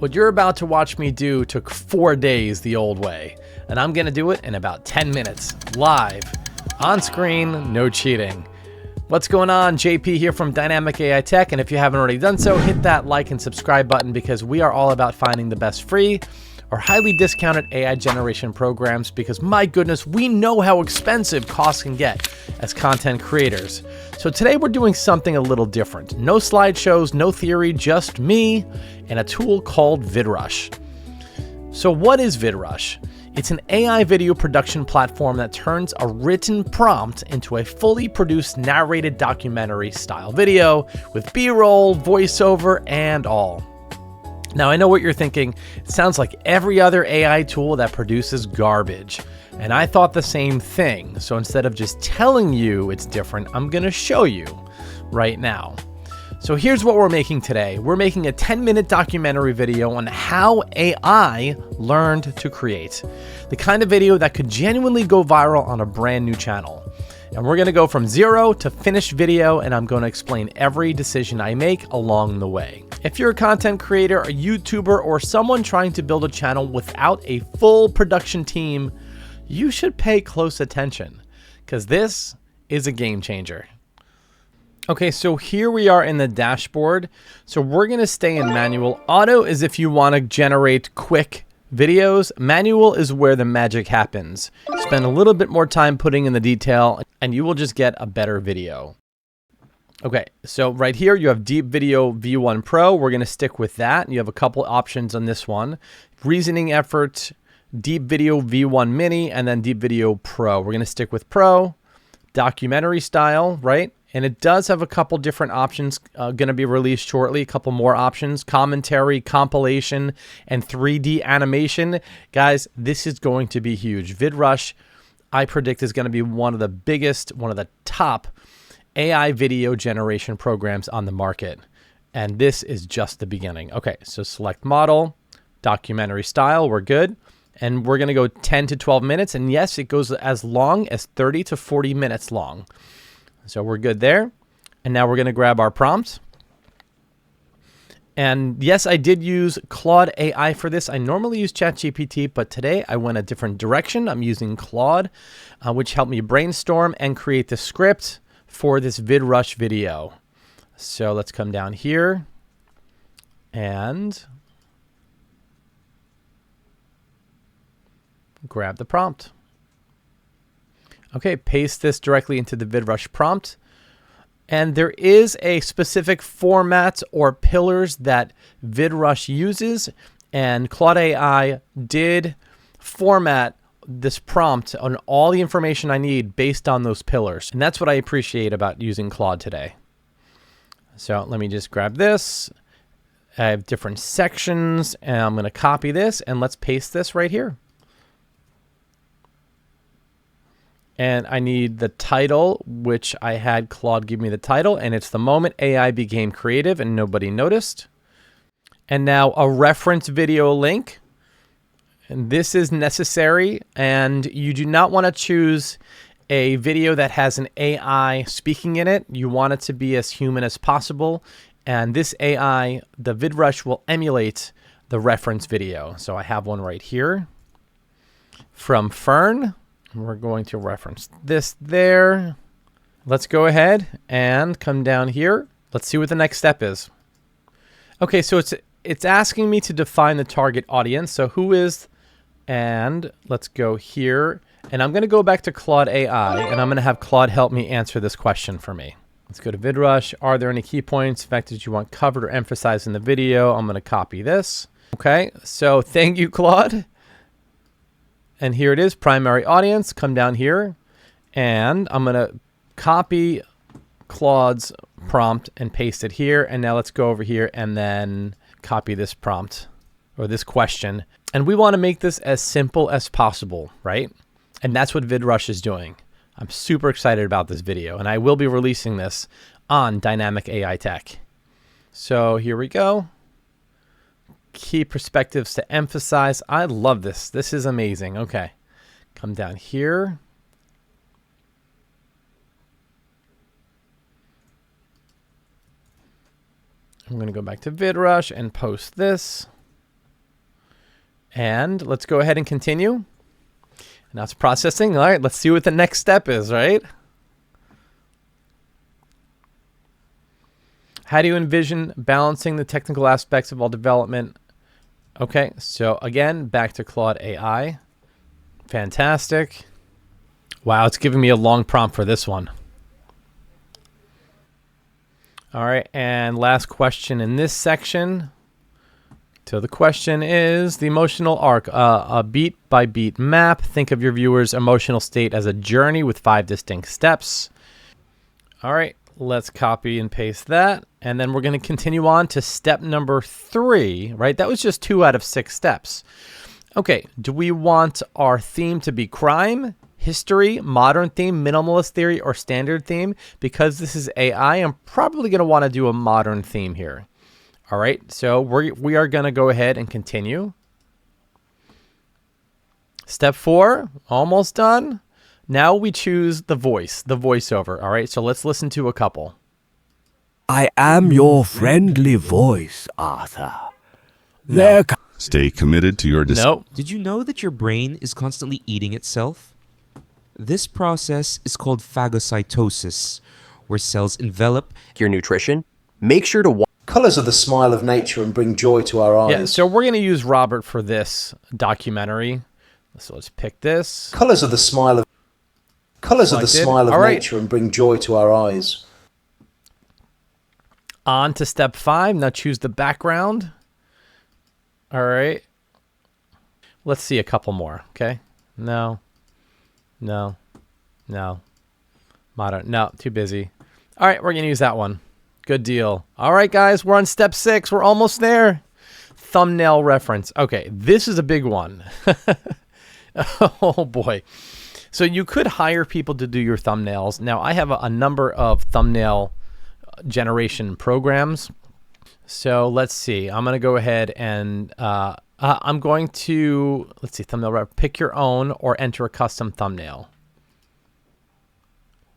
What you're about to watch me do took 4 days the old way, and I'm gonna do it in about 10 minutes, live, on screen, no cheating. What's going on? JP here from Dynamic AI Tech, and if you haven't already done so, hit that like and subscribe button because we are all about finding the best free or highly discounted AI generation programs because my goodness, we know how expensive costs can get as content creators. So today we're doing something a little different. No slideshows, no theory, just me and a tool called VidRush. So what is VidRush? It's an AI video production platform that turns a written prompt into a fully produced narrated documentary style video with B-roll, voiceover, and all. Now I know what you're thinking. It sounds like every other AI tool that produces garbage. And I thought the same thing. So instead of just telling you it's different, I'm gonna show you right now. So here's what we're making today. We're making a 10-minute documentary video on how AI learned to create. The kind of video that could genuinely go viral on a brand new channel. And we're gonna go from zero to finished video, and I'm gonna explain every decision I make along the way. If you're a content creator, a YouTuber, or someone trying to build a channel without a full production team, you should pay close attention, because this is a game changer. Okay, so here we are in the dashboard. So we're gonna stay in manual. Auto is if you wanna generate quick videos. Manual is where the magic happens. Spend a little bit more time putting in the detail and you will just get a better video. Okay, so right here you have Deep Video V1 Pro. We're gonna stick with that. You have a couple options on this one. Reasoning effort, Deep Video V1 Mini, and then Deep Video Pro. We're gonna stick with Pro. Documentary style, right? And it does have a couple different options going to be released shortly, a couple more options, commentary, compilation, and 3D animation. Guys, this is going to be huge. VidRush, I predict, is going to be one of the biggest, one of the top AI video generation programs on the market. And this is just the beginning. Okay, so select model, documentary style, we're good. And we're going to go 10 to 12 minutes. And yes, it goes as long as 30 to 40 minutes long. So we're good there. And now we're going to grab our prompt. And yes, I did use Claude AI for this. I normally use ChatGPT, but today I went a different direction. I'm using Claude, which helped me brainstorm and create the script for this VidRush video. So let's come down here and grab the prompt. Okay, paste this directly into the VidRush prompt. And there is a specific format or pillars that VidRush uses, and Claude AI did format this prompt on all the information I need based on those pillars. And that's what I appreciate about using Claude today. So let me just grab this. I have different sections, and I'm going to copy this, and let's paste this right here. And I need the title, which I had Claude give me the title, and it's the moment AI became creative and nobody noticed. And now a reference video link. And this is necessary, and you do not want to choose a video that has an AI speaking in it. You want it to be as human as possible. And this AI, the VidRush, will emulate the reference video. So I have one right here from Fern. We're going to reference this there. Let's go ahead and come down here. Let's see what the next step is. Okay, so it's asking me to define the target audience. So who is, and let's go here. And I'm going to go back to Claude AI, and I'm going to have Claude help me answer this question for me. Let's go to VidRush. Are there any key points, factors you want covered or emphasized in the video? I'm going to copy this. Okay, so thank you, Claude. And here it is, primary audience. Come down here, and I'm going to copy Claude's prompt and paste it here. And now let's go over here and then copy this prompt or this question. And we want to make this as simple as possible, right? And that's what VidRush is doing. I'm super excited about this video, and I will be releasing this on Dynamic AI Tech. So here we go. Key perspectives to emphasize. I love this. This is amazing. Okay. Come down here. I'm going to go back to VidRush and post this. And let's go ahead and continue. Now it's processing. All right, let's see what the next step is, right? How do you envision balancing the technical aspects of all development? Okay, so again, back to Claude AI. Fantastic. Wow, it's giving me a long prompt for this one. All right, and last question in this section. So the question is the emotional arc, a beat-by-beat map. Think of your viewer's emotional state as a journey with 5 distinct steps. All right, let's copy and paste that. And then we're going to continue on to step number 3, right? That was just 2 out of 6 steps. Okay, do we want our theme to be crime, history, modern theme, minimalist theory, or standard theme? Because this is AI, I'm probably going to want to do a modern theme here. All right, so we are going to go ahead and continue. Step 4, almost done. Now we choose the voiceover. All right, so let's listen to a couple. I am your friendly voice, Arthur. No. Stay committed to your decision. Nope. Did you know that your brain is constantly eating itself? This process is called phagocytosis, where cells envelop your nutrition. Make sure to watch Colors are the smile of nature and bring joy to our eyes. Yeah, so we're going to use Robert for this documentary. So let's pick this. Colors are the smile of nature and bring joy to our eyes. On to step 5. Now choose the background. All right. Let's see a couple more, okay? No. Modern. No, too busy. All right, we're going to use that one. Good deal. All right, guys, we're on step 6. We're almost there. Thumbnail reference. Okay, this is a big one. Oh, boy. So you could hire people to do your thumbnails. Now, I have a number of thumbnail generation programs. So let's see. I'm going to go ahead and I'm going to, let's see, thumbnail rep. Pick your own or enter a custom thumbnail.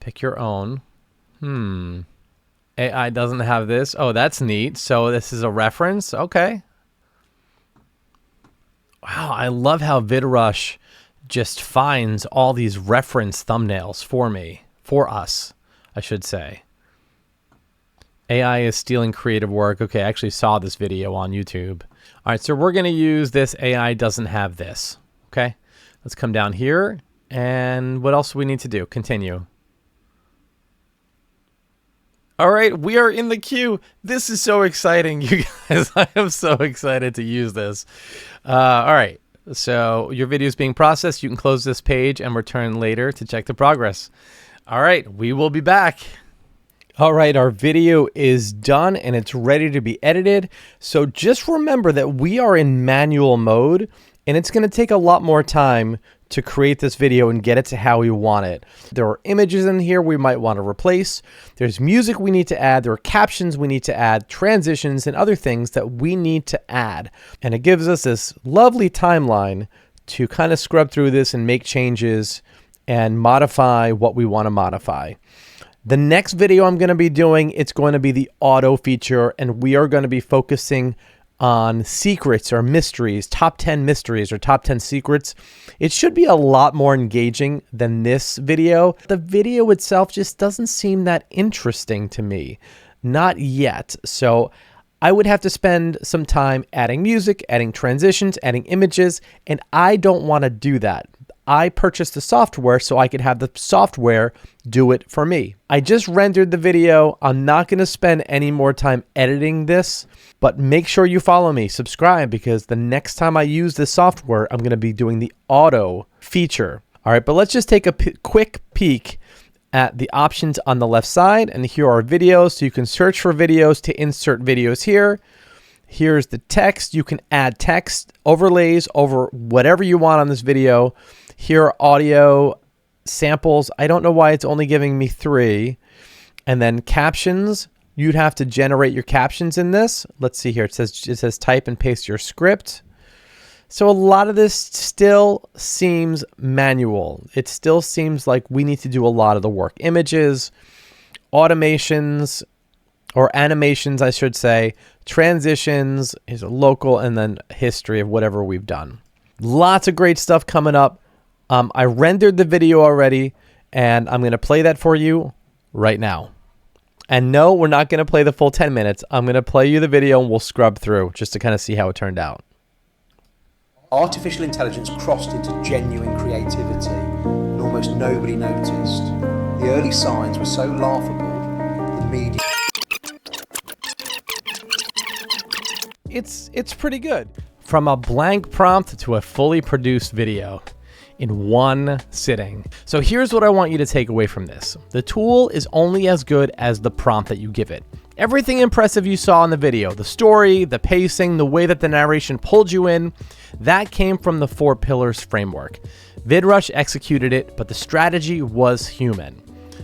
Pick your own. AI doesn't have this. Oh, that's neat. So this is a reference. Okay. Wow, I love how VidRush just finds all these reference thumbnails for me, for us, I should say. AI is stealing creative work. Okay, I actually saw this video on YouTube. All right, so we're going to use this AI doesn't have this. Okay, let's come down here. And what else do we need to do? Continue. All right, we are in the queue. This is so exciting, you guys. I am so excited to use this. All right, so your video is being processed. You can close this page and return later to check the progress. All right, we will be back. All right, our video is done and it's ready to be edited. So just remember that we are in manual mode and it's going to take a lot more time to create this video and get it to how we want it. There are images in here we might want to replace. There's music we need to add. There are captions we need to add, transitions, and other things that we need to add. And it gives us this lovely timeline to kind of scrub through this and make changes and modify what we want to modify. The next video I'm going to be doing, it's going to be the auto feature, and we are going to be focusing on secrets or mysteries, top 10 mysteries or top 10 secrets. It should be a lot more engaging than this video. The video itself just doesn't seem that interesting to me. Not yet. So I would have to spend some time adding music, adding transitions, adding images, and I don't want to do that. I purchased the software so I could have the software do it for me. I just rendered the video. I'm not going to spend any more time editing this, but make sure you follow me, subscribe, because the next time I use this software, I'm going to be doing the auto feature. All right, but let's just take a quick peek at the options on the left side, and here are videos. So you can search for videos to insert videos here. Here's the text. You can add text overlays over whatever you want on this video. Here are audio samples. I don't know why it's only giving me 3. And then captions. You'd have to generate your captions in this. Let's see here. It says type and paste your script. So a lot of this still seems manual. It still seems like we need to do a lot of the work. Images, automations, or animations, I should say, transitions, is local, and then history of whatever we've done. Lots of great stuff coming up. I rendered the video already, and I'm going to play that for you right now. And no, we're not going to play the full 10 minutes. I'm going to play you the video and we'll scrub through just to kind of see how it turned out. Artificial intelligence crossed into genuine creativity, and almost nobody noticed. The early signs were so laughable, the media... It's pretty good. From a blank prompt to a fully produced video in one sitting. So here's what I want you to take away from this. The tool is only as good as the prompt that you give it. Everything impressive you saw in the video, the story, the pacing, the way that the narration pulled you in, that came from the 4 pillars framework. VidRush executed it, but the strategy was human.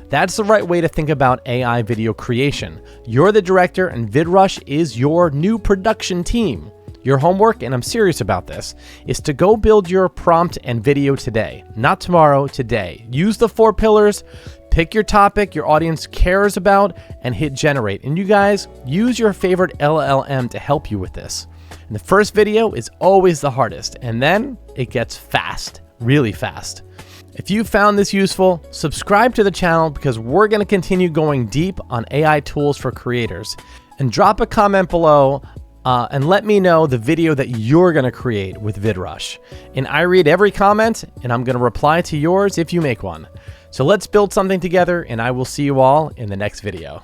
That's the right way to think about AI video creation. You're the director and VidRush is your new production team. Your homework, and I'm serious about this, is to go build your prompt and video today. Not tomorrow, today. Use the 4 pillars, pick your topic your audience cares about, and hit generate. And you guys, use your favorite LLM to help you with this. And the first video is always the hardest, and then it gets fast, really fast. If you found this useful, subscribe to the channel because we're going to continue going deep on AI tools for creators. And drop a comment below and let me know the video that you're going to create with VidRush. And I read every comment and I'm going to reply to yours if you make one. So let's build something together and I will see you all in the next video.